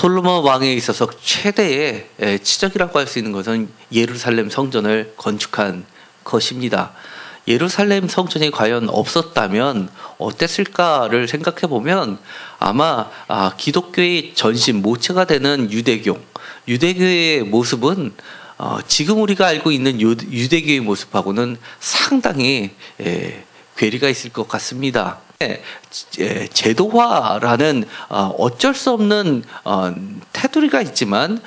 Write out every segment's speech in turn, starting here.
솔로몬 왕에 있어서 최대의 치적이라고 할 수 있는 것은 예루살렘 성전을 건축한 것입니다. 예루살렘 성전이 과연 없었다면 어땠을까를 생각해 보면 아마 기독교의 전신 모체가 되는 유대교의 모습은 지금 우리가 알고 있는 유대교의 모습하고는 상당히 괴리가 있을 것 같습니다. 제도화라는 어쩔 수 없는 테두리가 있지만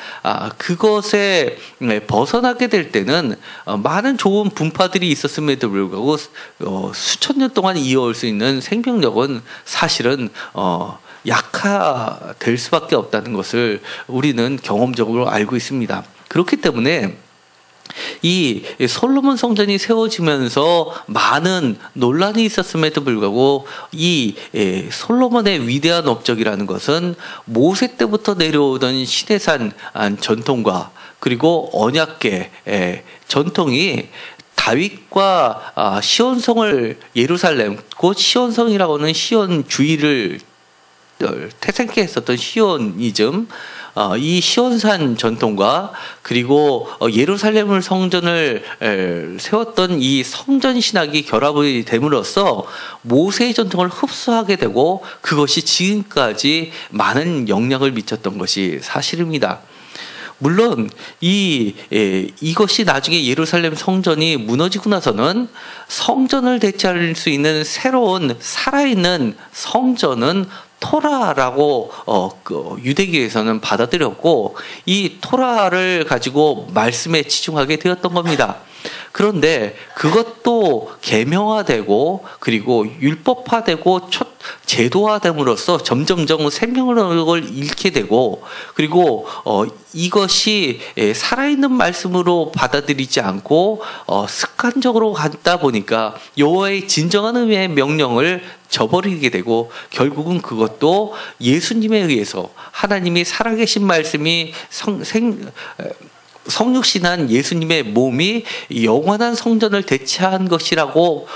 그것에 벗어나게 될 때는 많은 좋은 분파들이 있었음에도 불구하고 수천 년 동안 이어올 수 있는 생명력은 사실은 약화될 수밖에 없다는 것을 우리는 경험적으로 알고 있습니다. 그렇기 때문에 이 솔로몬 성전이 세워지면서 많은 논란이 있었음에도 불구하고 이 솔로몬의 위대한 업적이라는 것은 모세 때부터 내려오던 시내산 전통과 그리고 언약계 전통이 다윗과 시온성을 예루살렘 곧 시온성이라고는 시온 주의를 태생케 했었던 시오니즘 이 시온산 전통과 그리고 예루살렘 성전을 세웠던 이 성전 신학이 결합이 됨으로써 모세의 전통을 흡수하게 되고 그것이 지금까지 많은 영향을 미쳤던 것이 사실입니다. 물론 이것이 나중에 예루살렘 성전이 무너지고 나서는 성전을 대체할 수 있는 새로운 살아있는 성전은 토라라고 유대교에서는 받아들였고 이 토라를 가지고 말씀에 치중하게 되었던 겁니다. 그런데 그것도 계명화되고 그리고 율법화되고 제도화됨으로써 점점점 생명력을 잃게 되고 그리고 이것이 살아있는 말씀으로 받아들이지 않고 습관적으로 갔다 보니까 여호와의 진정한 의미의 명령을 저버리게 되고 결국은 그것도 예수님에 의해서 하나님이 살아계신 말씀이 성육신한 예수님의 몸이 영원한 성전을 대체한 것이라고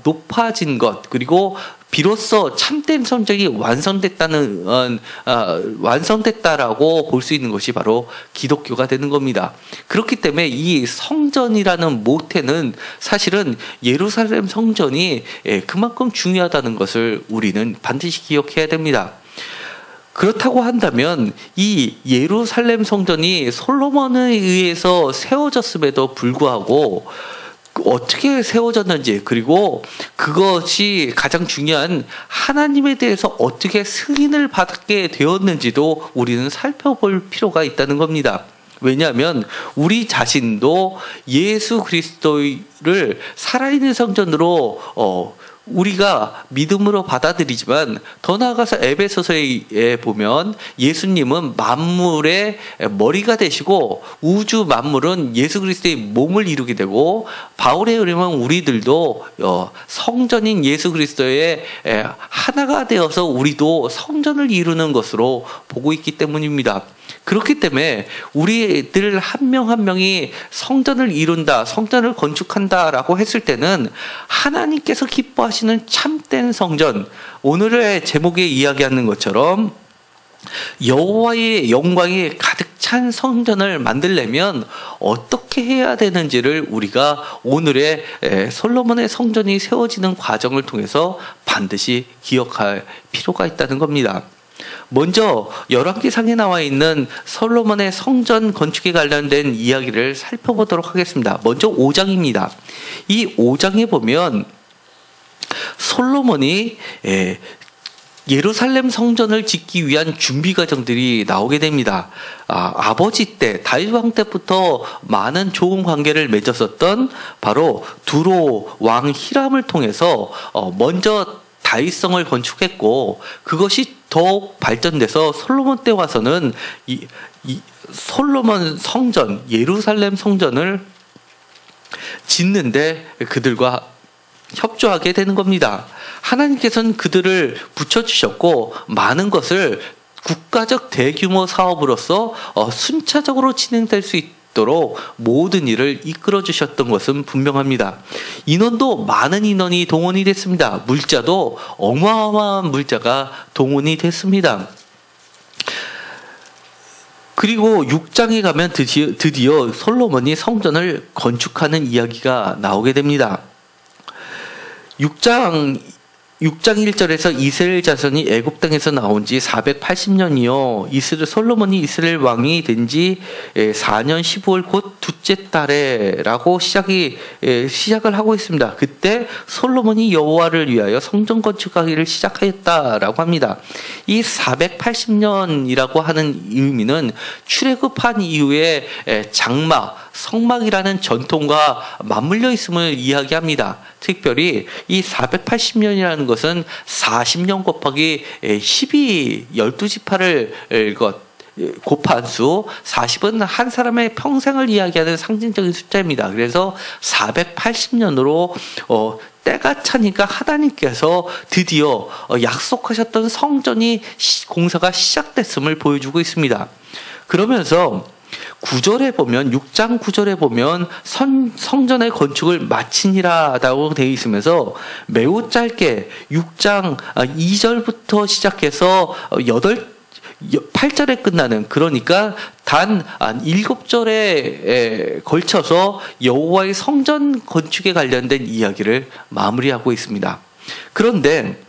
높아진 것 그리고 비로소 참된 성전이 완성됐다라고 볼 수 있는 것이 바로 기독교가 되는 겁니다. 그렇기 때문에 이 성전이라는 모태는 사실은 예루살렘 성전이 그만큼 중요하다는 것을 우리는 반드시 기억해야 됩니다. 그렇다고 한다면 이 예루살렘 성전이 솔로몬에 의해서 세워졌음에도 불구하고 어떻게 세워졌는지 그리고 그것이 가장 중요한 하나님에 대해서 어떻게 승인을 받게 되었는지도 우리는 살펴볼 필요가 있다는 겁니다. 왜냐하면 우리 자신도 예수 그리스도를 살아있는 성전으로 우리가 믿음으로 받아들이지만 더 나아가서 에베소서에 보면 예수님은 만물의 머리가 되시고 우주 만물은 예수 그리스도의 몸을 이루게 되고 바울에 의하면 우리들도 성전인 예수 그리스도의 하나가 되어서 우리도 성전을 이루는 것으로 보고 있기 때문입니다. 그렇기 때문에 우리들 한 명 한 명이 성전을 이룬다, 성전을 건축한다라고 했을 때는 하나님께서 기뻐하시는 참된 성전, 오늘의 제목에 이야기하는 것처럼 여호와의 영광이 가득 찬 성전을 만들려면 어떻게 해야 되는지를 우리가 오늘의 솔로몬의 성전이 세워지는 과정을 통해서 반드시 기억할 필요가 있다는 겁니다. 먼저 열왕기상에 나와 있는 솔로몬의 성전 건축에 관련된 이야기를 살펴보도록 하겠습니다. 먼저 5장입니다. 이 5장에 보면 솔로몬이 예루살렘 성전을 짓기 위한 준비 과정들이 나오게 됩니다. 아버지 때 다윗 왕 때부터 많은 좋은 관계를 맺었었던 바로 두로 왕 히람을 통해서 먼저 다윗성을 건축했고 그것이 더욱 발전돼서 솔로몬 때 와서는 이 솔로몬 성전, 예루살렘 성전을 짓는데 그들과 협조하게 되는 겁니다. 하나님께서는 그들을 붙여주셨고 많은 것을 국가적 대규모 사업으로서 순차적으로 진행될 수 있도록 모든 일을 이끌어 주셨던 것은 분명합니다. 인원도 많은 인원이 동원이 됐습니다. 물자도 어마어마한 물자가 동원이 됐습니다. 그리고 6장에 가면 드디어 솔로몬이 성전을 건축하는 이야기가 나오게 됩니다. 6장 1절에서 이스라엘 자손이 애굽 땅에서 나온 지 480년이요. 솔로몬이 이스라엘 왕이 된 지 4년 15월 곧 둘째 달에라고 시작을 하고 있습니다. 그때 솔로몬이 여호와를 위하여 성전 건축하기를 시작하였다라고 합니다. 이 480년이라고 하는 의미는 출애굽한 이후에 성막이라는 전통과 맞물려 있음을 이야기합니다. 특별히 이 480년이라는 것은 40년 곱하기 12지파를 곱한 수, 40은 한 사람의 평생을 이야기하는 상징적인 숫자입니다. 그래서 480년으로 때가 차니까 하나님께서 드디어 약속하셨던 성전이 공사가 시작됐음을 보여주고 있습니다. 그러면서 9절에 보면 6장 9절에 보면 성전의 건축을 마치니라라고 되어 있으면서 매우 짧게 6장 2절부터 시작해서 8절에 끝나는, 그러니까 단 7절에 걸쳐서 여호와의 성전 건축에 관련된 이야기를 마무리하고 있습니다. 그런데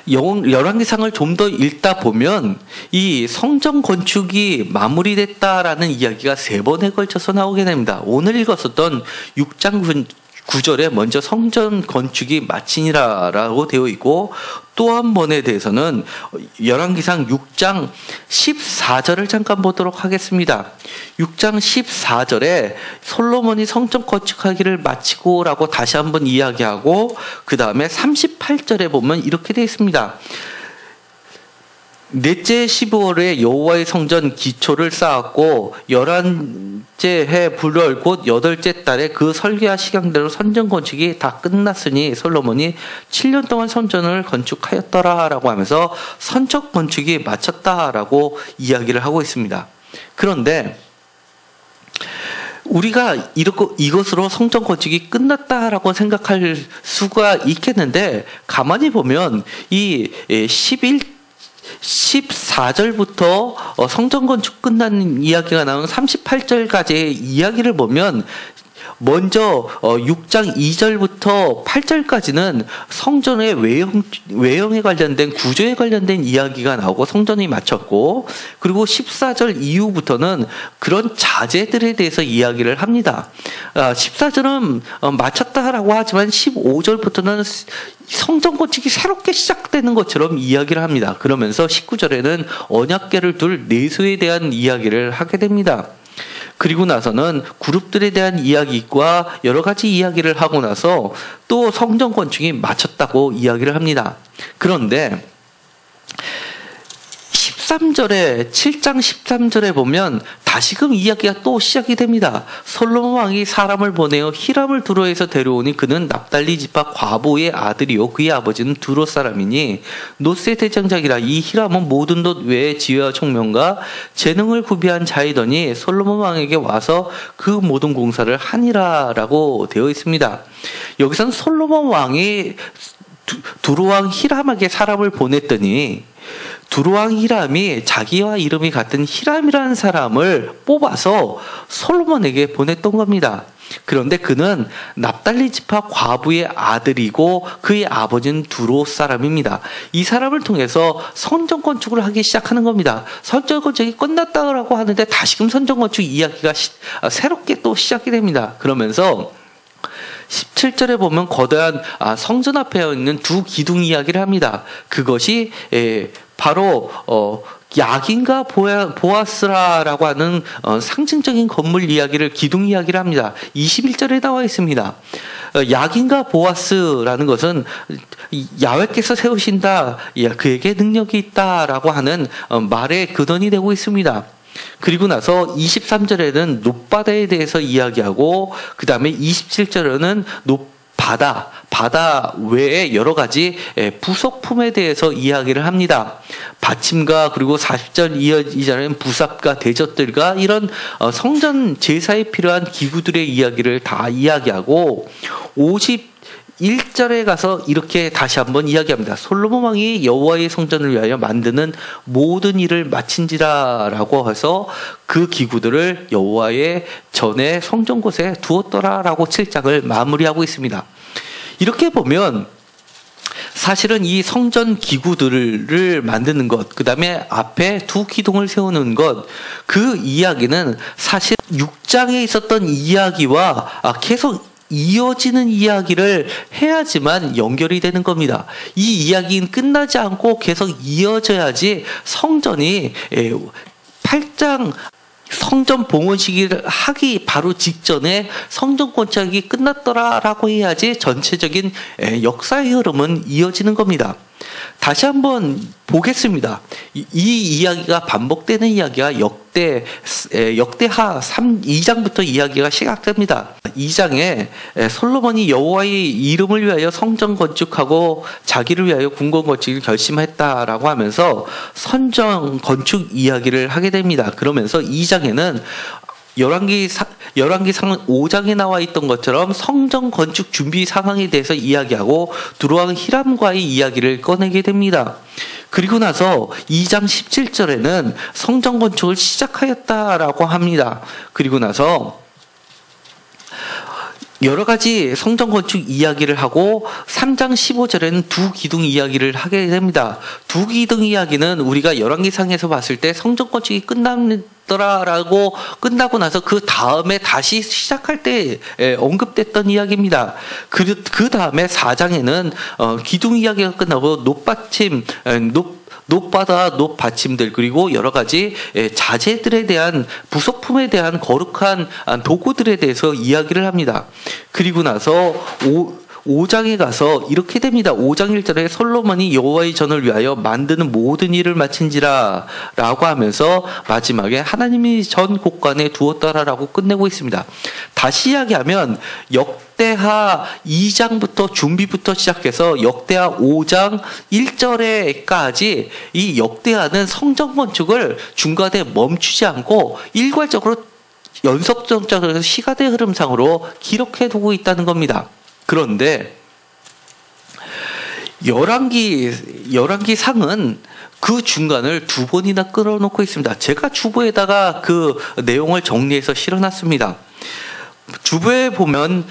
열왕기상을 좀 더 읽다 보면 이 성전 건축이 마무리됐다라는 이야기가 3번에 걸쳐서 나오게 됩니다. 오늘 읽었었던 6장 9절에 먼저 성전 건축이 마치니라라고 되어 있고, 또 한 번에 대해서는 열왕기상 6장 14절을 잠깐 보도록 하겠습니다. 6장 14절에 솔로몬이 성전 건축하기를 마치고라고 다시 한번 이야기하고, 그 다음에 38절에 보면 이렇게 되어 있습니다. 넷째 15월에 여호와의 성전 기초를 쌓았고 11째 해 불월 곧 8째 달에 그 설계와 시간대로 성전 건축이 다 끝났으니 솔로몬이 7년 동안 성전을 건축하였더라라고 하면서 성전 건축이 마쳤다라고 이야기를 하고 있습니다. 그런데 우리가 이것으로 성전 건축이 끝났다라고 생각할 수가 있겠는데, 가만히 보면 이 14절부터 성전 건축 끝난 이야기가 나오는 38절까지의 이야기를 보면, 먼저 6장 2절부터 8절까지는 성전의 외형에 관련된 구조에 관련된 이야기가 나오고 성전이 마쳤고, 그리고 14절 이후부터는 그런 자재들에 대해서 이야기를 합니다. 14절은 마쳤다라고 하지만 15절부터는 성전 건축이 새롭게 시작되는 것처럼 이야기를 합니다. 그러면서 19절에는 언약궤를 둘 내소에 대한 이야기를 하게 됩니다. 그리고 나서는 그룹들에 대한 이야기과 여러 가지 이야기를 하고 나서 또 성전 건축이 마쳤다고 이야기를 합니다. 그런데 7장 13절에 보면 다시금 이야기가 또 시작이 됩니다. 솔로몬 왕이 사람을 보내어 히람을 두로에서 데려오니 그는 납달리 지파 과부의 아들이요 그의 아버지는 두로 사람이니 놋의 대장작이라. 이 히람은 모든 놋 외에 지혜와 총명과 재능을 구비한 자이더니 솔로몬 왕에게 와서 그 모든 공사를 하니라라고 되어 있습니다. 여기서는 솔로몬 왕이 두로 왕 히람에게 사람을 보냈더니 두로왕 히람이 자기와 이름이 같은 히람이라는 사람을 뽑아서 솔로몬에게 보냈던 겁니다. 그런데 그는 납달리 지파 과부의 아들이고 그의 아버지는 두로 사람입니다. 이 사람을 통해서 성전 건축을 하기 시작하는 겁니다. 성전 건축이 끝났다고 하는데 다시금 성전 건축 이야기가 새롭게 또 시작이 됩니다. 그러면서 17절에 보면 거대한 성전 앞에 있는 두 기둥 이야기를 합니다. 그것이 바로 야긴과 보아스라라고 하는 상징적인 건물 이야기를, 기둥 이야기를 합니다. 21절에 나와 있습니다. 야긴과 보아스라는 것은 야훼께서 세우신다, 그에게 능력이 있다라고 하는 말의 근원이 되고 있습니다. 그리고 나서 23절에는 놋바다에 대해서 이야기하고, 그 다음에 27절에는 바다 외에 여러 가지 부속품에 대해서 이야기를 합니다. 받침과 그리고 40절 이전에는 부삽과 대젖들과 이런 성전 제사에 필요한 기구들의 이야기를 다 이야기하고, 1절에 가서 이렇게 다시 한번 이야기합니다. 솔로몬 왕이 여호와의 성전을 위하여 만드는 모든 일을 마친지라라고 해서 그 기구들을 여호와의 전에 성전 곳에 두었더라라고 7장을 마무리하고 있습니다. 이렇게 보면 사실은 이 성전 기구들을 만드는 것, 그 다음에 앞에 두 기둥을 세우는 것, 그 이야기는 사실 6장에 있었던 이야기와 계속 이어지는 이야기를 해야지만 연결이 되는 겁니다. 이 이야기는 끝나지 않고 계속 이어져야지 성전이 8장 성전 봉헌 시기를 하기 바로 직전에 성전 건축이 끝났더라라고 해야지 전체적인 역사의 흐름은 이어지는 겁니다. 다시 한번 보겠습니다. 이 이야기가 반복되는 이야기가 역대하 2장부터 이야기가 시작됩니다. 2장에 솔로몬이 여호와의 이름을 위하여 성전 건축하고 자기를 위하여 궁궐 건축을 결심했다라고 하면서 성전 건축 이야기를 하게 됩니다. 그러면서 2장에는 열왕기상 5장에 나와 있던 것처럼 성전 건축 준비 상황에 대해서 이야기하고 두루왕 히람과의 이야기를 꺼내게 됩니다. 그리고 나서 2장 17절에는 성전 건축을 시작하였다라고 합니다. 그리고 나서 여러 가지 성전 건축 이야기를 하고 3장 15절에는 두 기둥 이야기를 하게 됩니다. 두 기둥 이야기는 우리가 열왕기상에서 봤을 때 성전 건축이 끝나고 나서 그 다음에 다시 시작할 때 언급됐던 이야기입니다. 그 다음에 4장에는 기둥 이야기가 끝나고 높바다, 높받침들, 그리고 여러 가지 자재들에 대한 부속품에 대한 거룩한 도구들에 대해서 이야기를 합니다. 그리고 나서 5장에 가서 이렇게 됩니다. 5장 1절에 솔로몬이 여호와의 전을 위하여 만드는 모든 일을 마친지라 라고 하면서 마지막에 하나님이 전 곳간에 두었더라라고 끝내고 있습니다. 다시 이야기하면 역대하 2장부터 준비부터 시작해서 역대하 5장 1절에까지 이 역대하는 성전 건축을 중간에 멈추지 않고 일괄적으로 연속적으로 시간의 흐름상으로 기록해 두고 있다는 겁니다. 그런데 열왕기상은 그 중간을 두 번이나 끌어놓고 있습니다. 제가 주보에다가 그 내용을 정리해서 실어놨습니다. 주보에 보면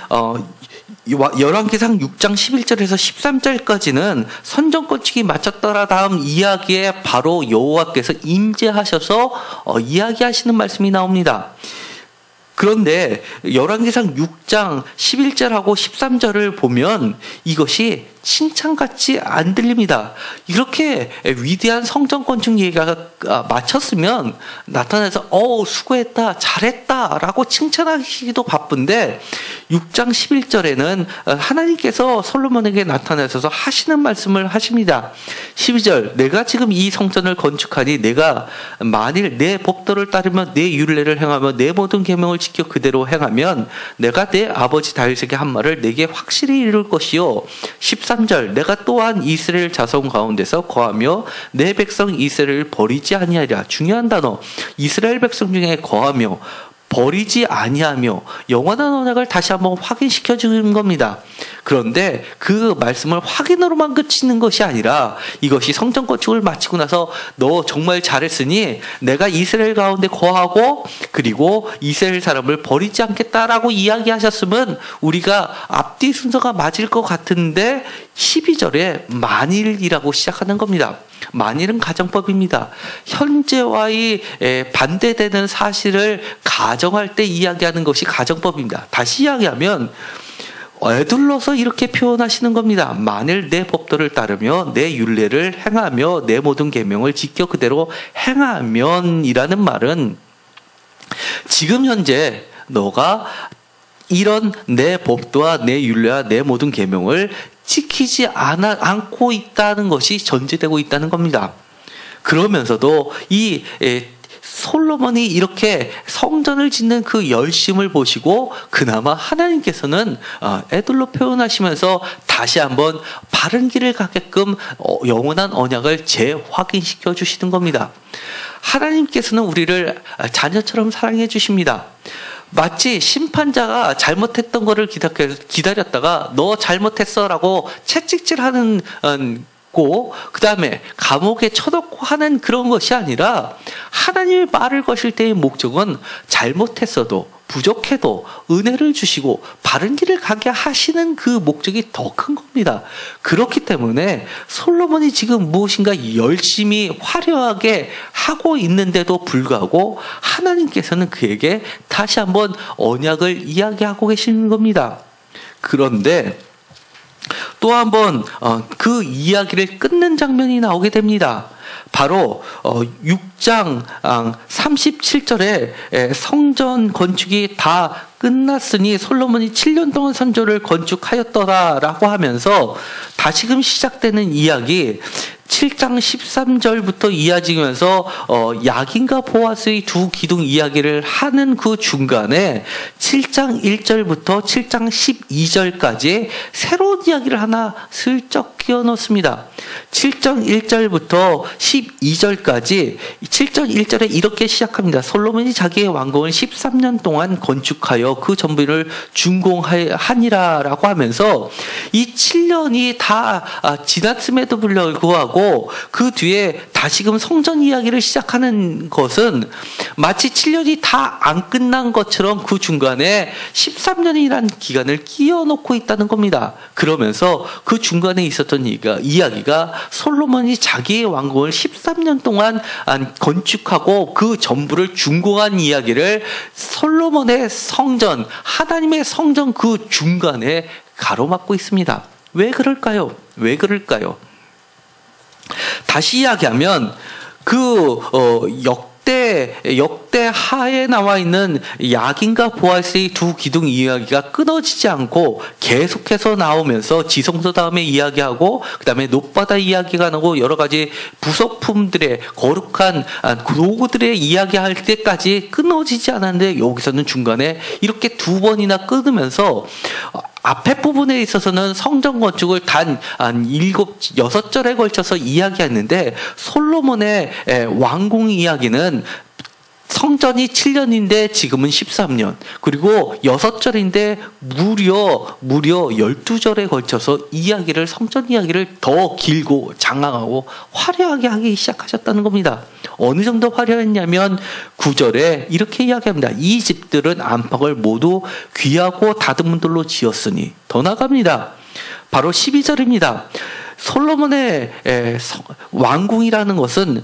열왕기상 6장 11절에서 13절까지는 성전 건축이 마쳤더라 다음 이야기에 바로 여호와께서 임재하셔서 이야기하시는 말씀이 나옵니다. 그런데 열왕기상 6장 11절하고 13절을 보면 이것이 칭찬같이 안 들립니다. 이렇게 위대한 성전 건축 얘기가 마쳤으면 나타나서 수고했다, 잘했다 라고 칭찬하시기도 바쁜데 6장 11절에는 하나님께서 솔로몬에게 나타나셔서 하시는 말씀을 하십니다. 12절, 내가 지금 이 성전을 건축하니 내가 만일 내 법도를 따르며 내 율례를 행하며 내 모든 계명을 지켜 그대로 행하면 내가 내 아버지 다윗에게 한 말을 내게 확실히 이룰 것이요. 13절, 내가 또한 이스라엘 자손 가운데서 거하며 내 백성 이스라엘을 버리지 아니하리라. 중요한 단어, 이스라엘 백성 중에 거하며 버리지 아니하며 영원한 언약을 다시 한번 확인시켜 주는 겁니다. 그런데 그 말씀을 확인으로만 그치는 것이 아니라 이것이 성전 건축을 마치고 나서 너 정말 잘했으니 내가 이스라엘 가운데 거하고 그리고 이스라엘 사람을 버리지 않겠다라고 이야기하셨으면 우리가 앞뒤 순서가 맞을 것 같은데 12절에 만일이라고 시작하는 겁니다. 만일은 가정법입니다. 현재와의 반대되는 사실을 가정할 때 이야기하는 것이 가정법입니다. 다시 이야기하면 에둘러서 이렇게 표현하시는 겁니다. 만일 내 법도를 따르며 내 율례를 행하며 내 모든 계명을 지켜 그대로 행하면이라는 말은 지금 현재 너가 이런 내 법도와 내 율례와 내 모든 계명을 지키지 않고 있다는 것이 전제되고 있다는 겁니다. 그러면서도 이 솔로몬이 이렇게 성전을 짓는 그 열심을 보시고 그나마 하나님께서는 에둘로 표현하시면서 다시 한번 바른 길을 가게끔 영원한 언약을 재확인시켜 주시는 겁니다. 하나님께서는 우리를 자녀처럼 사랑해 주십니다. 마치 심판자가 잘못했던 거를 기다렸다가 너 잘못했어라고 채찍질하는 그 다음에 감옥에 쳐넣고 하는 그런 것이 아니라 하나님의 말을 거실 때의 목적은 잘못했어도 부족해도 은혜를 주시고 바른 길을 가게 하시는 그 목적이 더 큰 겁니다. 그렇기 때문에 솔로몬이 지금 무엇인가 열심히 화려하게 하고 있는데도 불구하고 하나님께서는 그에게 다시 한번 언약을 이야기하고 계시는 겁니다. 그런데 또 한 번 그 이야기를 끊는 장면이 나오게 됩니다. 바로 6장 37절에 성전 건축이 다 끝났으니 솔로몬이 7년 동안 성전을 건축하였더라라고 하면서 다시금 시작되는 이야기 7장 13절부터 이어지면서 야긴과 보아스의 두 기둥 이야기를 하는 그 중간에 7장 1절부터 7장 12절까지 새로운 이야기를 하나 슬쩍 끼워 넣습니다. 7장 1절부터 12절까지 7장 1절에 이렇게 시작합니다. 솔로몬이 자기의 왕궁을 13년 동안 건축하여 그 전부를 준공하니라라고 하면서 이 7년이 다 지났음에도 불구하고 그 뒤에 다시금 성전 이야기를 시작하는 것은 마치 7년이 다 안 끝난 것처럼 그 중간에 13년이라는 기간을 끼워 넣고 있다는 겁니다. 그러면서 그 중간에 있었던 이야기가 솔로몬이 자기의 왕궁을 13년 동안 건축하고 그 전부를 준공한 이야기를 솔로몬의 성전, 하나님의 성전 그 중간에 가로막고 있습니다. 왜 그럴까요? 왜 그럴까요? 다시 이야기하면 그 역대하에 나와 있는 야긴과 보아스의 두 기둥 이야기가 끊어지지 않고 계속해서 나오면서 지성소 다음에 이야기하고 그 다음에 높바다 이야기가 나오고 여러 가지 부속품들의 거룩한 도구들의 이야기할 때까지 끊어지지 않았는데 여기서는 중간에 이렇게 두 번이나 끊으면서 앞에 부분에 있어서는 성전 건축을 단 6절에 걸쳐서 이야기했는데 솔로몬의 왕궁 이야기는 성전이 7년인데 지금은 13년 그리고 6절인데 무려 12절에 걸쳐서 성전 이야기를 더 길고 장황하고 화려하게 하기 시작하셨다는 겁니다. 어느 정도 화려했냐면 9절에 이렇게 이야기합니다. 이 집들은 안팎을 모두 귀하고 닫은 문들로 지었으니 더 나갑니다. 바로 12절입니다. 솔로몬의 왕궁이라는 것은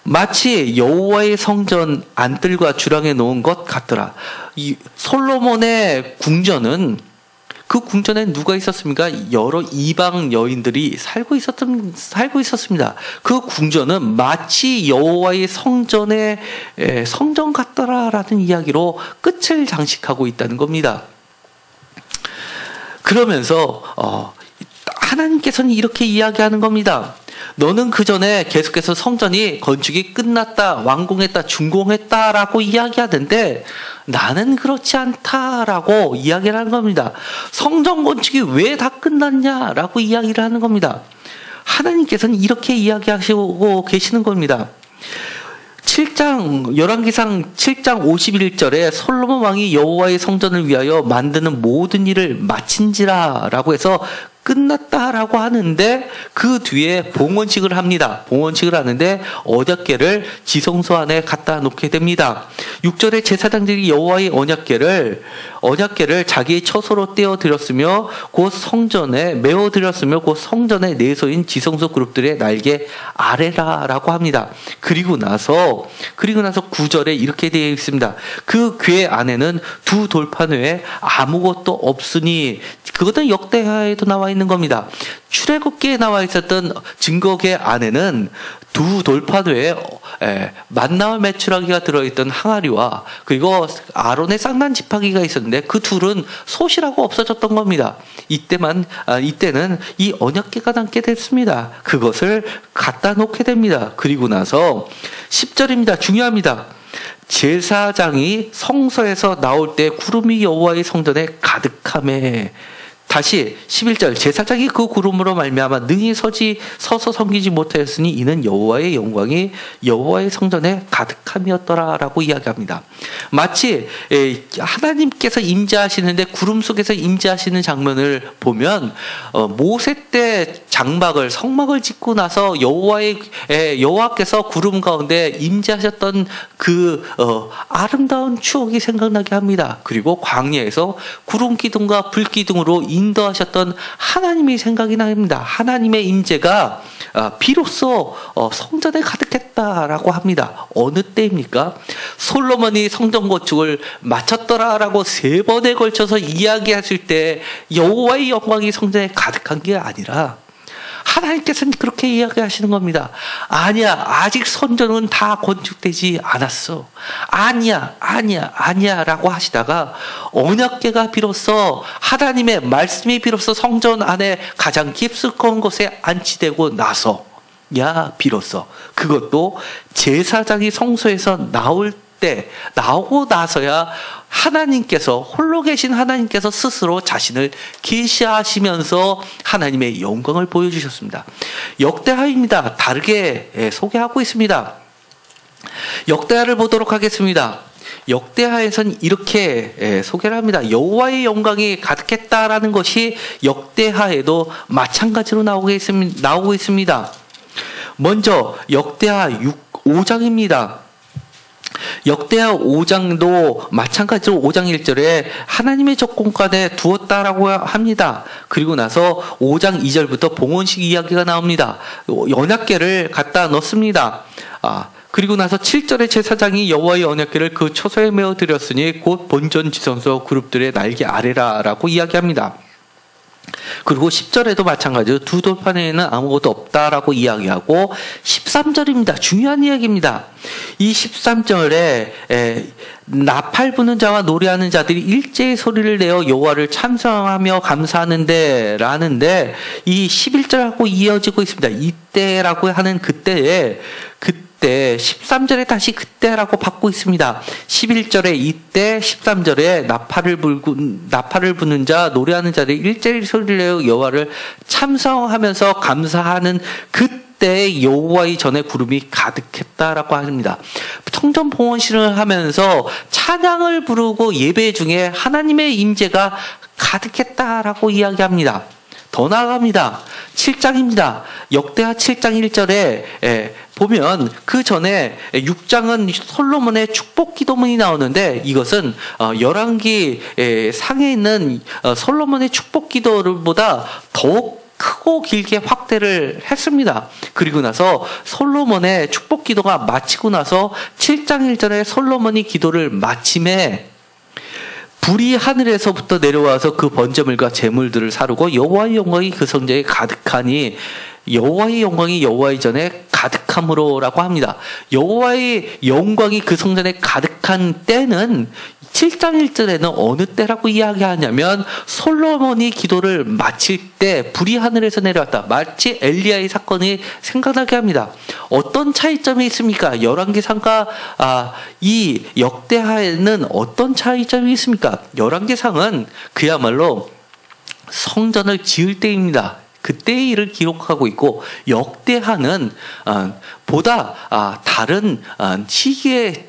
마치 여호와의 성전 안뜰과 주랑에 놓은 것 같더라. 이 솔로몬의 궁전은 그 궁전에 누가 있었습니까? 여러 이방 여인들이 살고 있었습니다. 그 궁전은 마치 여호와의 성전의 성전 같더라라는 이야기로 끝을 장식하고 있다는 겁니다. 그러면서 하나님께서는 이렇게 이야기하는 겁니다. 너는 그 전에 계속해서 성전이 건축이 끝났다, 완공했다, 준공했다라고 이야기하던데 나는 그렇지 않다라고 이야기를 하는 겁니다. 성전 건축이 왜 다 끝났냐라고 이야기를 하는 겁니다. 하나님께서는 이렇게 이야기하시고 계시는 겁니다. 7장 열왕기상 7장 51절에 솔로몬 왕이 여호와의 성전을 위하여 만드는 모든 일을 마친지라라고 해서 끝났다라고 하는데 그 뒤에 봉헌식을 합니다. 봉헌식을 하는데 언약궤를 지성소 안에 갖다 놓게 됩니다. 6절에 제사장들이 여호와의 언약궤를 자기의 처소로 떼어 드렸으며 곧 성전에 메어 드렸으며 곧 성전의 내소인 지성소 그룹들의 날개 아래라라고 합니다. 그리고 나서 9절에 이렇게 되어 있습니다. 그 궤 안에는 두 돌판 외에 아무것도 없으니 그것은 역대하에도 나와 있는 겁니다. 출애굽기에 나와 있었던 증거궤 안에는 두 돌판 외에 만나와 메추라기가 들어있던 항아리와 그리고 아론의 쌍난 지팡이가 있었는데 그 둘은 솥이라고 없어졌던 겁니다. 이때는 이 언약궤가 남게 됐습니다. 그것을 갖다 놓게 됩니다. 그리고 나서 10절입니다. 중요합니다. 제사장이 성소에서 나올 때 구름이 여호와의 성전에 가득하매 다시 11절 제사장이 그 구름으로 말미암아 능히 서서 섬기지 못하였으니 이는 여호와의 영광이 여호와의 성전에 가득함이었더라라고 이야기합니다. 마치 하나님께서 임재하시는데 구름 속에서 임재하시는 장면을 보면 모세 때 성막을 짓고 나서 여호와께서 구름 가운데 임재하셨던 그 아름다운 추억이 생각나게 합니다. 그리고 광야에서 구름 기둥과 불 기둥으로 인도하셨던 하나님이 생각이 납니다. 하나님의 임재가 비로소 성전에 가득했다라고 합니다. 어느 때입니까? 솔로몬이 성전 건축을 마쳤더라라고 3번에 걸쳐서 이야기하실 때 여호와의 영광이 성전에 가득한 게 아니라 하나님께서는 그렇게 이야기하시는 겁니다. 아니야, 아직 성전은 다 건축되지 않았어. 아니야 라고 하시다가 언약궤가 비로소 하나님의 말씀이 비로소 성전 안에 가장 깊숙한 곳에 안치되고 나서 비로소 그것도 제사장이 성소에서 나오고 나서야 홀로 계신 하나님께서 스스로 자신을 계시하시면서 하나님의 영광을 보여주셨습니다. 역대하입니다. 다르게 소개하고 있습니다. 역대하를 보도록 하겠습니다. 역대하에선 이렇게 소개를 합니다. 여호와의 영광이 가득했다라는 것이 역대하에도 마찬가지로 나오고 있습니다. 먼저 역대하 5장입니다. 역대하 5장도 마찬가지로 5장 1절에 하나님의 적군간에 두었다라고 합니다. 그리고 나서 5장 2절부터 봉헌식 이야기가 나옵니다. 언약궤를 갖다 넣습니다. 그리고 나서 7절에 제사장이 여호와의 언약궤를 그 처소에 메어 드렸으니 곧 본전 지성소 그룹들의 날개 아래라라고 이야기합니다. 그리고 10절에도 마찬가지로 두 돌판 외에는 아무것도 없다라고 이야기하고 13절입니다. 중요한 이야기입니다. 이 13절에 나팔 부는 자와 노래하는 자들이 일제히 소리를 내어 여호와를 찬송하며 감사하는데 라는데 이 11절하고 이어지고 있습니다. 이때라고 하는 그때 13절에 다시 그때라고 받고 있습니다. 11절에 이때, 13절에 나팔을 부는 자, 노래하는 자들이 일제히 소리를 내어 여호와를 찬송하면서 감사하는 그때 여호와의 전에 구름이 가득했다라고 합니다. 성전 봉헌식을 하면서 찬양을 부르고 예배 중에 하나님의 임재가 가득했다라고 이야기합니다. 더 나아갑니다. 7장입니다. 역대하 7장 1절에 보면 그 전에 6장은 솔로몬의 축복 기도문이 나오는데 이것은 열왕기 상에 있는 솔로몬의 축복 기도보다 더욱 크고 길게 확대를 했습니다. 그리고 나서 솔로몬의 축복 기도가 마치고 나서 7장 1절에 솔로몬이 기도를 마침에 불이 하늘에서부터 내려와서 그 번제물과 제물들을 사르고 여호와의 영광이 그 성전에 가득하니 여호와의 영광이 여호와의 전에 가득함으로라고 합니다. 여호와의 영광이 그 성전에 가득한 때는 7장 1절에는 어느 때라고 이야기하냐면 솔로몬이 기도를 마칠 때 불이 하늘에서 내려왔다. 마치 엘리야의 사건이 생각나게 합니다. 어떤 차이점이 있습니까? 열왕기상과 이 역대하에는 어떤 차이점이 있습니까? 열왕기상은 그야말로 성전을 지을 때입니다. 그때의 일을 기록하고 있고 역대하는 보다 다른 시기의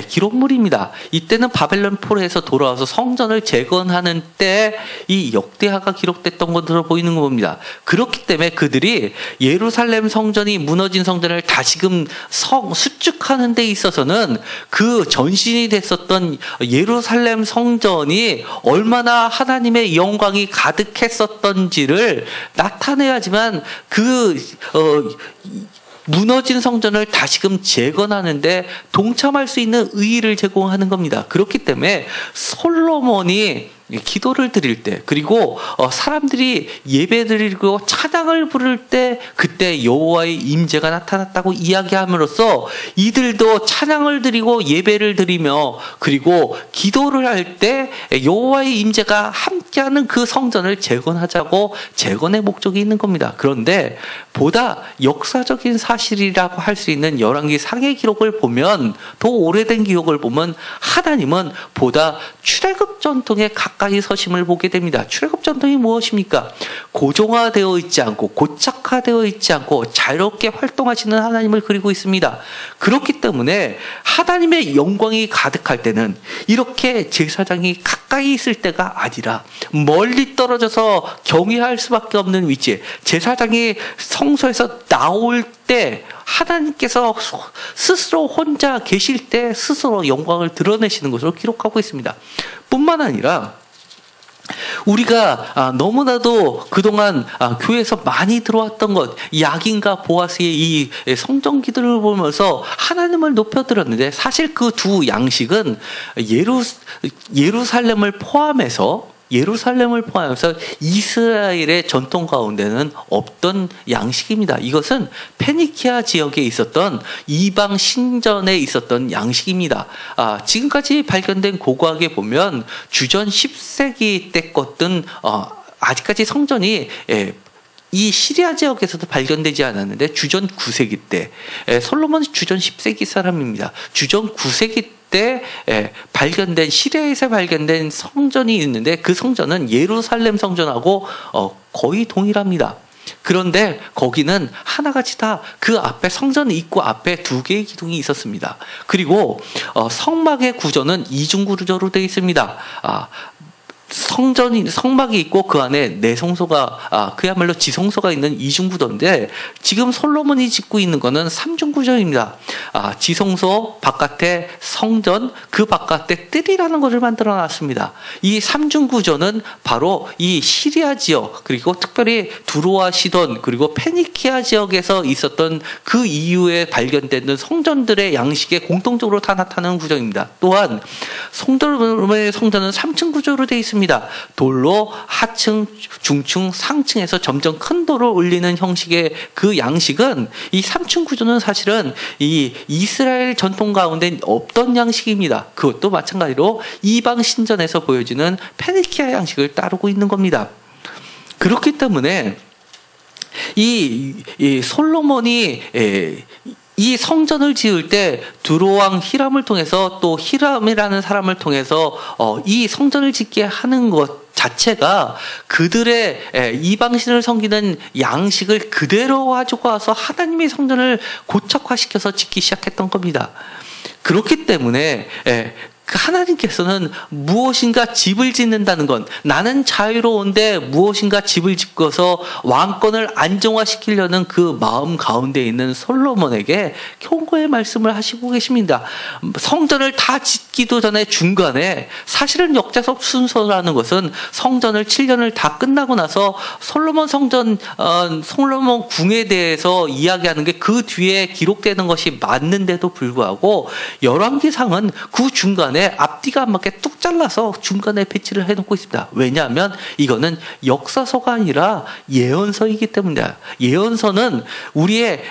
기록물입니다. 이때는 바벨론 포로에서 돌아와서 성전을 재건하는 때 이 역대하가 기록됐던 것으로 보이는 겁니다. 그렇기 때문에 그들이 예루살렘 성전이 무너진 성전을 다시금 수축하는 데 있어서는 그 전신이 됐었던 예루살렘 성전이 얼마나 하나님의 영광이 가득했었던지를 나타내야지만 무너진 성전을 다시금 재건하는데 동참할 수 있는 의의를 제공하는 겁니다. 그렇기 때문에 솔로몬이 기도를 드릴 때 그리고 사람들이 예배 드리고 찬양을 부를 때 그때 여호와의 임재가 나타났다고 이야기함으로써 이들도 찬양을 드리고 예배를 드리며 그리고 기도를 할 때 여호와의 임재가 함께 함께하는 그 성전을 재건하자고 재건의 목적이 있는 겁니다. 그런데 보다 역사적인 사실이라고 할 수 있는 열왕기 상해 기록을 보면, 더 오래된 기록을 보면 하나님은 보다 출애굽 전통에 가까이 서심을 보게 됩니다. 출애굽 전통이 무엇입니까? 고정화되어 있지 않고 고착화되어 있지 않고 자유롭게 활동하시는 하나님을 그리고 있습니다. 그렇기 때문에 하나님의 영광이 가득할 때는 이렇게 제사장이 가까이 있을 때가 아니라 멀리 떨어져서 경외할 수밖에 없는 위치에, 제사장이 성소에서 나올 때 하나님께서 스스로 혼자 계실 때 스스로 영광을 드러내시는 것으로 기록하고 있습니다. 뿐만 아니라 우리가 너무나도 그동안 교회에서 많이 들어왔던 것, 야긴과 보아스의 이 성전기들을 보면서 하나님을 높여드렸는데, 사실 그 두 양식은 예루살렘을 포함해서 이스라엘의 전통 가운데는 없던 양식입니다. 이것은 페니키아 지역에 있었던 이방 신전에 있었던 양식입니다. 지금까지 발견된 고고학에 보면 주전 10세기 때 것든 아직까지 성전이 이 시리아 지역에서도 발견되지 않았는데, 주전 9세기 때, 솔로몬은 주전 10세기 사람입니다. 주전 9세기 때 발견된, 시리아에서 발견된 성전이 있는데, 그 성전은 예루살렘 성전하고 거의 동일합니다. 그런데 거기는 하나같이 다 그 앞에 성전 입구 앞에 2개의 기둥이 있었습니다. 그리고 성막의 구조는 이중 구조로 되어 있습니다. 성막이 있고 그 안에 내성소가, 그야말로 지성소가 있는 이중구조인데, 지금 솔로몬이 짓고 있는 것은 삼중구조입니다. 지성소 바깥에 성전, 그 바깥에 뜰이라는 것을 만들어 놨습니다. 이 삼중구조는 바로 이 시리아 지역, 그리고 특별히 두로와 시돈, 그리고 페니키아 지역에서 있었던 그 이후에 발견되는 성전들의 양식에 공통적으로 다 나타나는 구조입니다. 또한 솔로몬의 성전은 3층 구조로 되어 있습니다. 돌로 하층, 중층, 상층에서 점점 큰 돌을 올리는 형식의 그 양식은, 이 3층 구조는 사실은 이 이스라엘 전통 가운데 없던 양식입니다. 그것도 마찬가지로 이방 신전에서 보여지는 페니키아 양식을 따르고 있는 겁니다. 그렇기 때문에 이 솔로몬이 이 성전을 지을 때 두로왕 히람을 통해서, 또 히람이라는 사람을 통해서 이 성전을 짓게 하는 것 자체가 그들의 이방신을 섬기는 양식을 그대로 가지고 와서 하나님의 성전을 고착화시켜서 짓기 시작했던 겁니다. 그렇기 때문에 하나님께서는 무엇인가 집을 짓는다는 건, 나는 자유로운데 무엇인가 집을 짓고서 왕권을 안정화시키려는 그 마음 가운데 있는 솔로몬에게 경고의 말씀을 하시고 계십니다. 성전을 다 짓기도 전에 중간에, 사실은 역사적 순서라는 것은 성전을 7년을 다 끝나고 나서 솔로몬 궁에 대해서 이야기하는 게 그 뒤에 기록되는 것이 맞는데도 불구하고, 열왕기상은 그 중간에 앞뒤가 안 맞게 뚝 잘라서 중간에 배치를 해놓고 있습니다. 왜냐하면 이거는 역사서가 아니라 예언서이기 때문입니다. 예언서는 우리의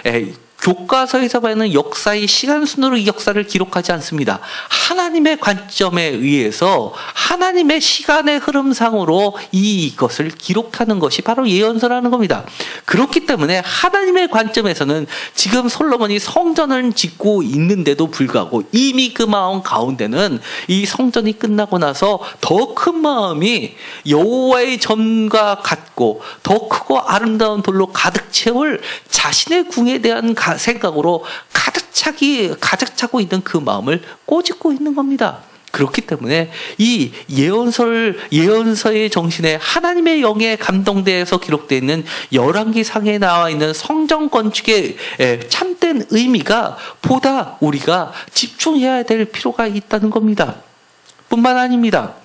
교과서에서 보이는 역사의 시간순으로 이 역사를 기록하지 않습니다. 하나님의 관점에 의해서, 하나님의 시간의 흐름상으로 이것을 기록하는 것이 바로 예언서라는 겁니다. 그렇기 때문에 하나님의 관점에서는 지금 솔로몬이 성전을 짓고 있는데도 불구하고 이미 그 마음 가운데는 이 성전이 끝나고 나서 더 큰 마음이 여호와의 전과 같고 더 크고 아름다운 돌로 가득 채울 자신의 궁에 대한 생각으로 가득 차고 있는 그 마음을 꼬집고 있는 겁니다. 그렇기 때문에 이 예언서의 정신에 하나님의 영에 감동되어서 기록되어 있는 열왕기 상에 나와 있는 성전 건축의 참된 의미가 보다 우리가 집중해야 될 필요가 있다는 겁니다. 뿐만 아닙니다.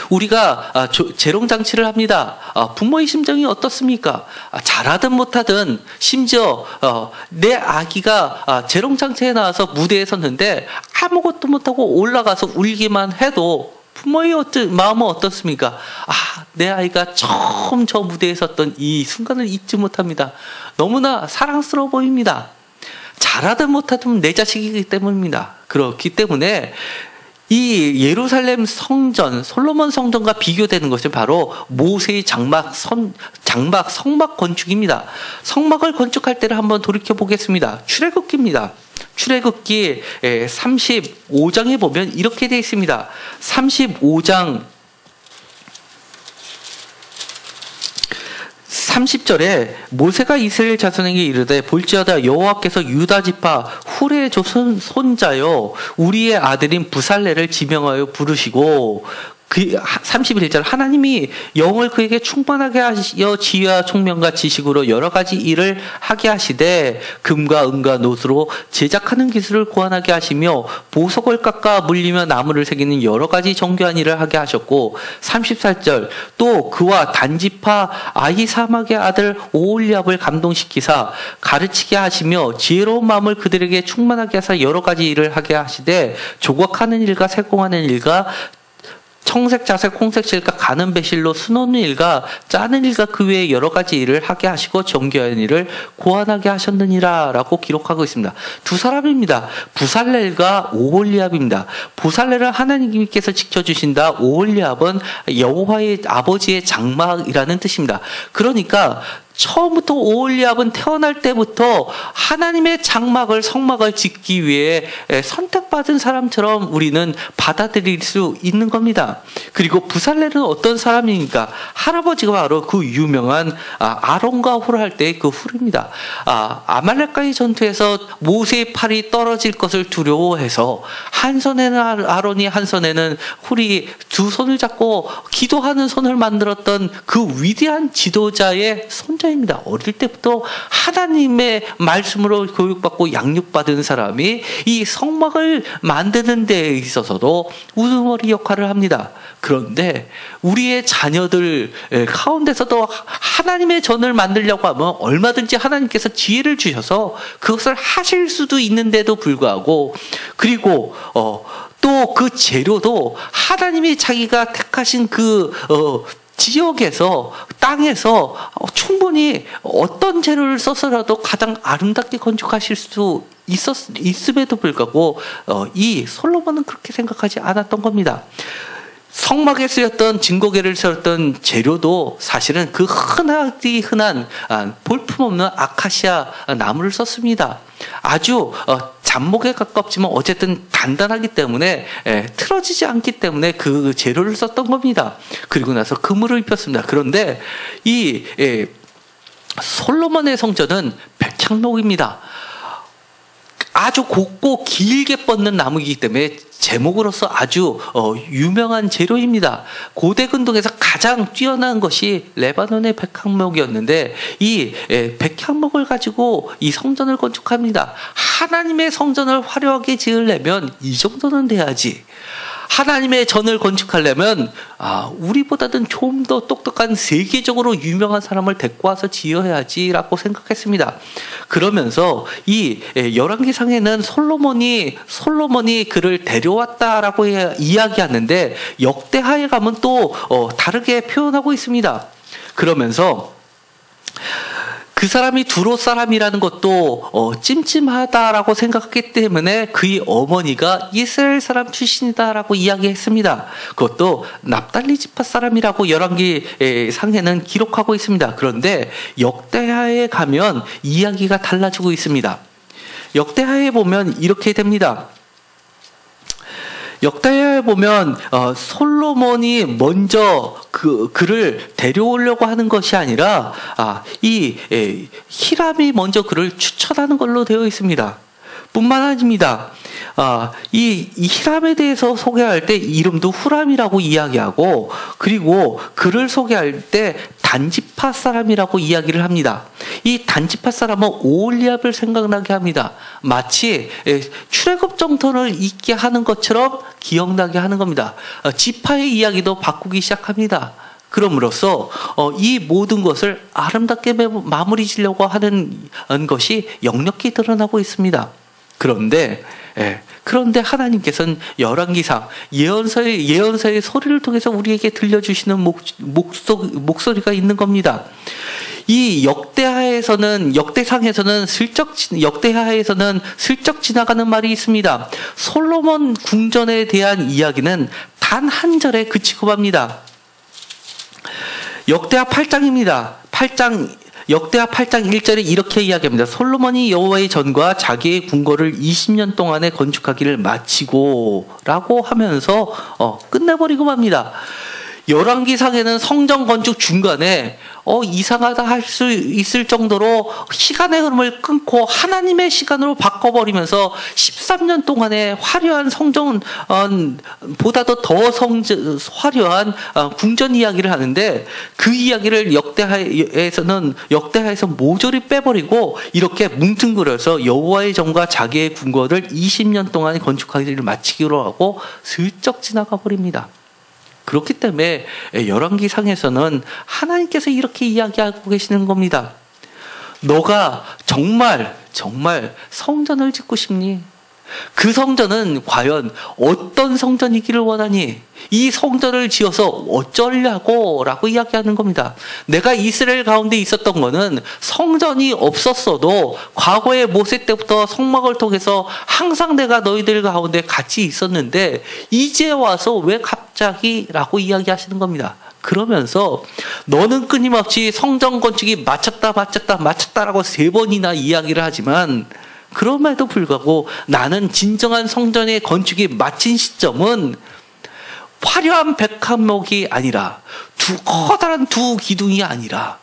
우리가 재롱장치를 합니다. 부모의 심정이 어떻습니까? 잘하든 못하든, 심지어 내 아기가 재롱장치에 나와서 무대에 섰는데 아무것도 못하고 올라가서 울기만 해도 부모의 마음은 어떻습니까? 내 아이가 처음 저 무대에 섰던 이 순간을 잊지 못합니다. 너무나 사랑스러워 보입니다. 잘하든 못하든 내 자식이기 때문입니다. 그렇기 때문에 이 예루살렘 성전, 솔로몬 성전과 비교되는 것은 바로 모세의 장막 성막 건축입니다. 성막을 건축할 때를 한번 돌이켜 보겠습니다. 출애굽기입니다. 출애굽기 35장에 보면 이렇게 되어 있습니다. 35장 30절에 모세가 이스라엘 자손에게 이르되 볼지어다 여호와께서 유다 지파 훌의 손자요 우리의 아들인 부살레를 지명하여 부르시고 31절 하나님이 영을 그에게 충만하게 하여 지혜와 총명과 지식으로 여러 가지 일을 하게 하시되 금과 은과 노수로 제작하는 기술을 고안하게 하시며 보석을 깎아 물리며 나무를 새기는 여러 가지 정교한 일을 하게 하셨고 34절 또 그와 단지파 아히사막의 아들 오홀리압을 감동시키사 가르치게 하시며 지혜로운 마음을 그들에게 충만하게 하사 여러 가지 일을 하게 하시되 조각하는 일과 세공하는 일과 청색, 자색, 홍색 실과 가는 배실로 수놓는 일과 짜는 일과 그 외에 여러 가지 일을 하게 하시고 정교한 일을 고안하게 하셨느니라 라고 기록하고 있습니다. 두 사람입니다. 부살렐과 오홀리압입니다. 부살렐은 하나님께서 지켜주신다. 오홀리압은 여호와의 아버지의 장막이라는 뜻입니다. 그러니까 처음부터 오홀리압은 태어날 때부터 하나님의 장막을 성막을 짓기 위해 선택받은 사람처럼 우리는 받아들일 수 있는 겁니다. 그리고 부살렐은 어떤 사람입니까? 할아버지가 바로 그 유명한 아론과 훌 할 때 그 훌입니다. 아말렉과의 전투에서 모세의 팔이 떨어질 것을 두려워해서 한 손에는 아론이 한 손에는 훌이 두 손을 잡고 기도하는 손을 만들었던 그 위대한 지도자의 손자 입니다. 어릴 때부터 하나님의 말씀으로 교육받고 양육받은 사람이 이 성막을 만드는 데 있어서도 우두머리 역할을 합니다. 그런데 우리의 자녀들 가운데서도 하나님의 전을 만들려고 하면 얼마든지 하나님께서 지혜를 주셔서 그것을 하실 수도 있는데도 불구하고 그리고 또 그 재료도 하나님이 자기가 택하신 그 지역에서 땅에서 충분히 어떤 재료를 써서라도 가장 아름답게 건축하실 수 있음에도 불구하고 이 솔로몬은 그렇게 생각하지 않았던 겁니다. 성막에 쓰였던 증거계를 쓰였던 재료도 사실은 그 흔한 볼품없는 아카시아 나무를 썼습니다. 아주 잡목에 가깝지만 어쨌든 단단하기 때문에 틀어지지 않기 때문에 그 재료를 썼던 겁니다. 그리고 나서 금으로 입혔습니다. 그런데 이 솔로몬의 성전은 백향목입니다. 아주 곱고 길게 뻗는 나무이기 때문에 제목으로서 아주 유명한 재료입니다. 고대 근동에서 가장 뛰어난 것이 레바논의 백향목이었는데 이 백향목을 가지고 이 성전을 건축합니다. 하나님의 성전을 화려하게 지으려면 이 정도는 돼야지. 하나님의 전을 건축하려면 우리보다는 좀 더 똑똑한 세계적으로 유명한 사람을 데리고 와서 지어야지라고 생각했습니다. 그러면서 이 열왕기상에는 솔로몬이 그를 데려왔다라고 이야기하는데 역대하에 가면 또 다르게 표현하고 있습니다. 그러면서 그 사람이 두로 사람이라는 것도 찜찜하다라고 생각했기 때문에 그의 어머니가 이스라엘 사람 출신이다라고 이야기했습니다. 그것도 납달리 지파 사람이라고 열왕기 상에는 기록하고 있습니다. 그런데 역대하에 가면 이야기가 달라지고 있습니다. 역대하에 보면 이렇게 됩니다. 역대하에 보면 솔로몬이 먼저 그를 데려오려고 하는 것이 아니라 이 히람이 먼저 그를 추천하는 걸로 되어 있습니다. 뿐만 아닙니다. 이 히람에 대해서 소개할 때 이름도 후람이라고 이야기하고 그리고 그를 소개할 때 단지파 사람이라고 이야기를 합니다. 이 단지파 사람은 오홀리압을 생각나게 합니다. 마치 출애굽 정토를 잊게 하는 것처럼 기억나게 하는 겁니다. 지파의 이야기도 바꾸기 시작합니다. 그럼으로써 이 모든 것을 아름답게 마무리 지려고 하는 것이 역력히 드러나고 있습니다. 그런데 하나님께서는 열왕기상 예언서의 소리를 통해서 우리에게 들려주시는 목소리가 있는 겁니다. 이 역대상에서는 슬쩍 지나가는 말이 있습니다. 솔로몬 궁전에 대한 이야기는 단 한 절에 그치고 맙니다. 역대하 8장입니다. 역대하 8장 1절에 이렇게 이야기합니다. 솔로몬이 여호와의 전과 자기의 궁궐을 20년 동안에 건축하기를 마치고 라고 하면서 끝내버리고 맙니다. 열왕기상에는 성전 건축 중간에 이상하다 할 수 있을 정도로 시간의 흐름을 끊고 하나님의 시간으로 바꿔버리면서 13년 동안의 화려한 성전 보다도 더 화려한 궁전 이야기를 하는데, 그 이야기를 역대하에서 모조리 빼버리고 이렇게 뭉뚱그려서 여호와의 전과 자기의 궁궐을 20년 동안 건축하기를 마치기로 하고 슬쩍 지나가 버립니다. 그렇기 때문에 열왕기상에서는 하나님께서 이렇게 이야기하고 계시는 겁니다. 너가 정말 성전을 짓고 싶니? 그 성전은 과연 어떤 성전이기를 원하니? 이 성전을 지어서 어쩌려고? 라고 이야기하는 겁니다. 내가 이스라엘 가운데 있었던 거는 성전이 없었어도 과거의 모세 때부터 성막을 통해서 항상 내가 너희들 가운데 같이 있었는데 이제 와서 왜 갑자기? 라고 이야기하시는 겁니다. 그러면서 너는 끊임없이 성전 건축이 마쳤다라고 3번이나 이야기를 하지만, 그럼에도 불구하고 나는 진정한 성전의 건축이 마친 시점은 화려한 백합목이 아니라 커다란 두 기둥이 아니라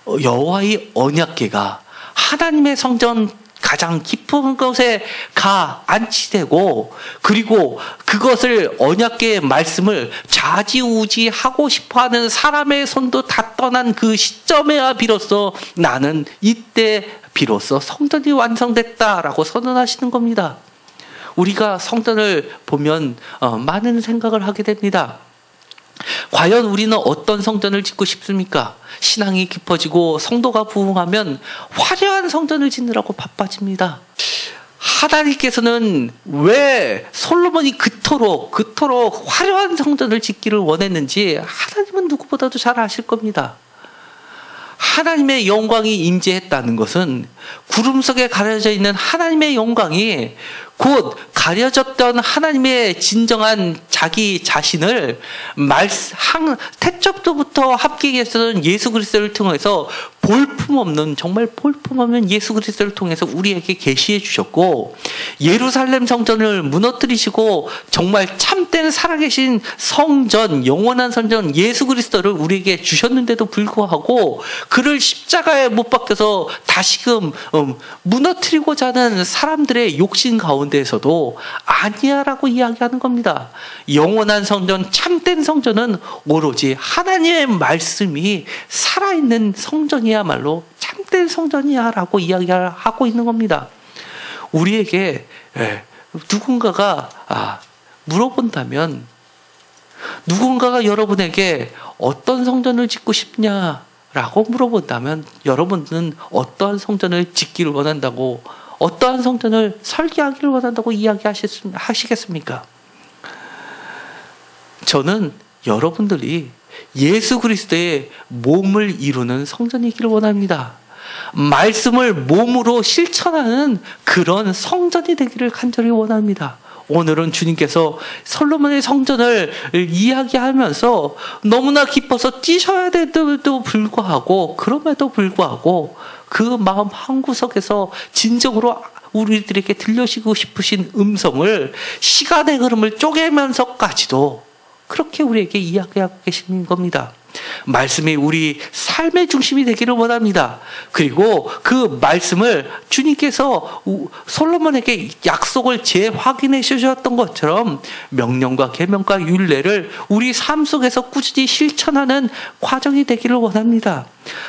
여호와의 언약궤가 하나님의 성전 가장 깊은 곳에 가 안치되고, 그리고 그것을 언약궤의 말씀을 좌지우지하고 싶어하는 사람의 손도 다 떠난 그 시점에야 비로소 나는 이때 비로소 성전이 완성됐다라고 선언하시는 겁니다. 우리가 성전을 보면 많은 생각을 하게 됩니다. 과연 우리는 어떤 성전을 짓고 싶습니까? 신앙이 깊어지고 성도가 부흥하면 화려한 성전을 짓느라고 바빠집니다. 하나님께서는 왜 솔로몬이 그토록 화려한 성전을 짓기를 원했는지 하나님은 누구보다도 잘 아실 겁니다. 하나님의 영광이 임재했다는 것은 구름 속에 가려져 있는 하나님의 영광이 곧 가려졌던 하나님의 진정한 자기 자신을 태초부터 함께 계셨던 예수 그리스도를 통해서 정말 볼품없는 예수 그리스도를 통해서 우리에게 계시해 주셨고, 예루살렘 성전을 무너뜨리시고 정말 참된 살아계신 성전, 영원한 성전 예수 그리스도를 우리에게 주셨는데도 불구하고 그를 십자가에 못 박혀서 다시금 무너뜨리고자 하는 사람들의 욕심 가운데에서도 아니야라고 이야기하는 겁니다. 영원한 성전, 참된 성전은 오로지 하나님의 말씀이 살아있는 성전이야말로 참된 성전이야라고 이야기하고 있는 겁니다. 우리에게 누군가가 물어본다면, 누군가가 여러분에게 어떤 성전을 짓고 싶냐라고 물어본다면 여러분은 어떠한 성전을 짓기를 원한다고, 어떠한 성전을 설계하기를 원한다고 이야기하시겠습니까? 저는 여러분들이 예수 그리스도의 몸을 이루는 성전이기를 원합니다. 말씀을 몸으로 실천하는 그런 성전이 되기를 간절히 원합니다. 오늘은 주님께서 솔로몬의 성전을 이야기하면서 너무나 깊어서 뛰셔야 돼도 불구하고, 그럼에도 불구하고 그 마음 한구석에서 진정으로 우리들에게 들려주고 싶으신 음성을 시간의 흐름을 쪼개면서까지도 그렇게 우리에게 이야기하고 계신 겁니다. 말씀이 우리 삶의 중심이 되기를 원합니다. 그리고 그 말씀을 주님께서 솔로몬에게 약속을 재확인해 주셨던 것처럼 명령과 계명과 율례를 우리 삶 속에서 꾸준히 실천하는 과정이 되기를 원합니다.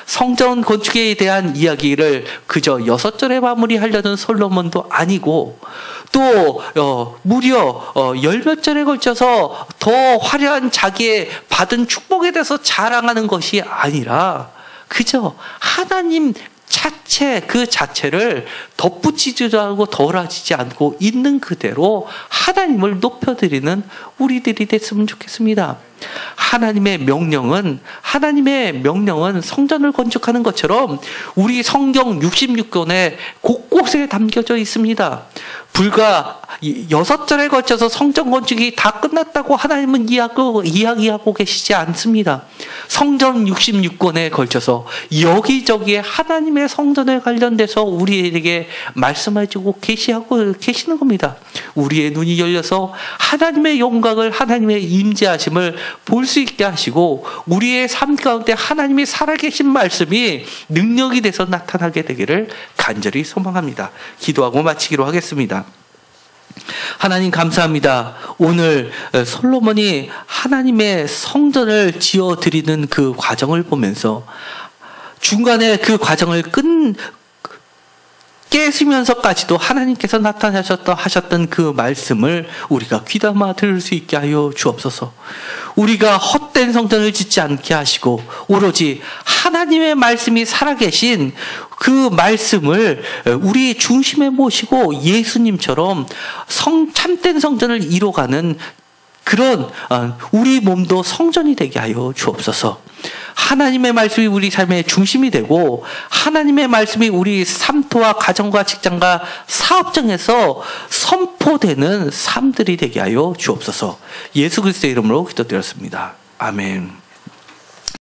성전 건축에 대한 이야기를 그저 6절에 마무리하려는 솔로몬도 아니고, 또 무려 10몇 절에 걸쳐서 더 화려한 자기의 받은 축복에 대해서 자랑하는 것이 아니라 그저 하나님 그 자체를 덧붙이지도 않고 덜어지지 않고 있는 그대로 하나님을 높여드리는 우리들이 됐으면 좋겠습니다. 하나님의 명령은 성전을 건축하는 것처럼 우리 성경 66권에 곳곳에 담겨져 있습니다. 불과 6절에 걸쳐서 성전 건축이 다 끝났다고 하나님은 이야기하고 계시지 않습니다. 성전 66권에 걸쳐서 여기저기에 하나님의 성전에 관련돼서 우리에게 말씀해주고 계시하고 계시는 겁니다. 우리의 눈이 열려서 하나님의 영광을, 하나님의 임재하심을 볼 수 있게 하시고 우리의 삶 가운데 하나님이 살아계신 말씀이 능력이 돼서 나타나게 되기를 간절히 소망합니다. 기도하고 마치기로 하겠습니다. 하나님 감사합니다. 오늘 솔로몬이 하나님의 성전을 지어드리는 그 과정을 보면서 중간에 그 과정을 깨시면서까지도 하나님께서 나타나셨던 그 말씀을 우리가 귀담아 들을 수 있게 하여 주옵소서. 우리가 헛된 성전을 짓지 않게 하시고 오로지 하나님의 말씀이 살아계신 그 말씀을 우리 중심에 모시고 예수님처럼 참된 성전을 이뤄가는 그런 우리 몸도 성전이 되게 하여 주옵소서. 하나님의 말씀이 우리 삶의 중심이 되고 하나님의 말씀이 우리 삶터와 가정과 직장과 사업장에서 선포되는 삶들이 되게 하여 주옵소서. 예수 그리스도의 이름으로 기도드렸습니다. 아멘.